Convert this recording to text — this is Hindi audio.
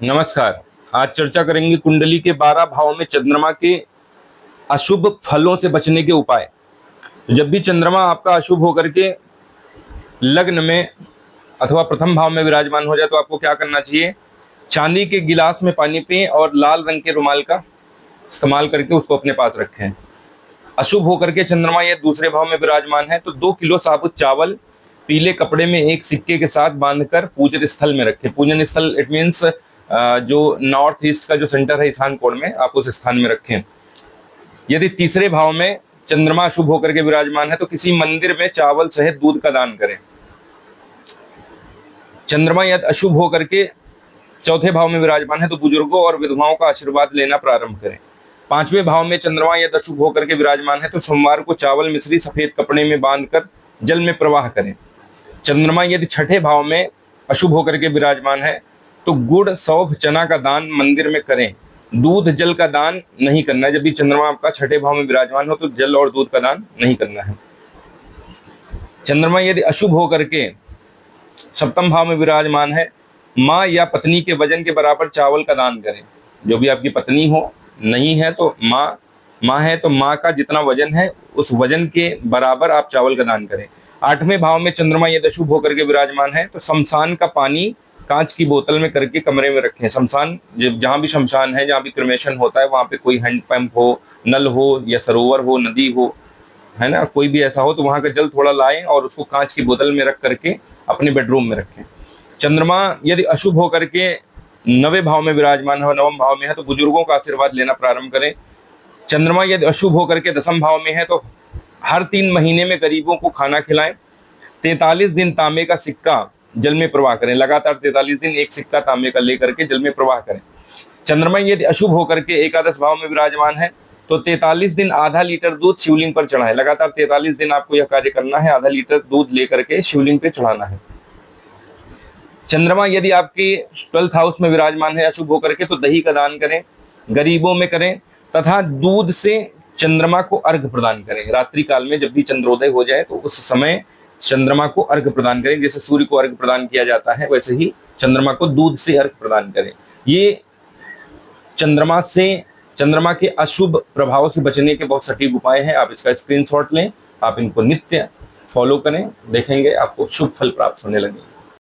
नमस्कार। आज चर्चा करेंगे कुंडली के 12 भावों में चंद्रमा के अशुभ फलों से बचने के उपाय। जब भी चंद्रमा आपका अशुभ होकर के लग्न में अथवा प्रथम भाव में विराजमान हो जाए तो आपको क्या करना चाहिए? चांदी के गिलास में पानी पिएं और लाल रंग के रुमाल का इस्तेमाल करके उसको अपने पास रखें। अशुभ होकर के चंद्रमा यह दूसरे भाव में विराजमान है तो 2 किलो साबुत चावल पीले कपड़े में एक सिक्के के साथ बांधकर पूजन स्थल में रखें। पूजन स्थल इट मीन्स जो नॉर्थ ईस्ट का जो सेंटर है ईशान कोण में, आप उस स्थान में रखें। यदि तीसरे भाव में चंद्रमा अशुभ होकर के विराजमान है तो किसी मंदिर में चावल सहित दूध का दान करें। चंद्रमा यदि अशुभ होकर के चौथे भाव में विराजमान है तो बुजुर्गों और विधवाओं का आशीर्वाद लेना प्रारंभ करें। पांचवें भाव में चंद्रमा यदि अशुभ होकर के विराजमान है तो सोमवार को चावल मिश्री सफेद कपड़े में बांधकर जल में प्रवाह करें। चंद्रमा यदि छठे भाव में अशुभ होकर के विराजमान है तो गुड़ सौंफ चना का दान मंदिर में करें। दूध जल का दान नहीं करना है। जब भी चंद्रमा आपका छठे भाव में विराजमान हो तो जल और दूध का दान नहीं करना है। चंद्रमा यदि अशुभ होकर के सप्तम भाव में विराजमान है, माँ या पत्नी के वजन के बराबर चावल का दान करें। जो भी आपकी पत्नी हो, नहीं है तो माँ है तो माँ का जितना वजन है उस वजन के बराबर आप चावल का दान करें। आठवें भाव में चंद्रमा यदि अशुभ होकर के विराजमान है तो शमशान का पानी कांच की बोतल में करके कमरे में रखें। शमशान, जहां भी शमशान है, जहां भी क्रिमेशन होता है, वहां पे कोई हैंडपंप हो, नल हो या सरोवर हो, नदी हो, है ना, कोई भी ऐसा हो तो वहां का जल थोड़ा लाएं और उसको कांच की बोतल में रख करके अपने बेडरूम में रखें। चंद्रमा यदि अशुभ होकर के नवे भाव में विराजमान हो, नवम भाव में है तो बुजुर्गों का आशीर्वाद लेना प्रारंभ करें। चंद्रमा यदि अशुभ होकर के दसम भाव में है तो हर 3 महीने में गरीबों को खाना खिलाएं। 43 दिन तांबे का सिक्का जल में प्रवाह करें। लगातार 43 दिन एक सिक्का तांबे का लेकर के जल में प्रवाह करें। चंद्रमा यदि अशुभ होकर के एकादश भाव में विराजमान है तो 43 दिन आधा लीटर दूध शिवलिंग पर चढ़ाएं। लगातार 43 दिन आपको यह कार्य करना है, आधा लीटर दूध लेकर के शिवलिंग पे चढ़ाना है। चंद्रमा यदि आपकी 12th हाउस में विराजमान है अशुभ होकर के तो दही का दान करें, गरीबों में करें तथा दूध से चंद्रमा को अर्घ प्रदान करें। रात्रि काल में जब भी चंद्रोदय हो जाए तो उस समय चंद्रमा को अर्घ प्रदान करें। जैसे सूर्य को अर्घ प्रदान किया जाता है वैसे ही चंद्रमा को दूध से अर्घ प्रदान करें। ये चंद्रमा के अशुभ प्रभाव से बचने के बहुत सटीक उपाय हैं। आप इसका स्क्रीनशॉट लें, आप इनको नित्य फॉलो करें, देखेंगे आपको शुभ फल प्राप्त होने लगेंगे।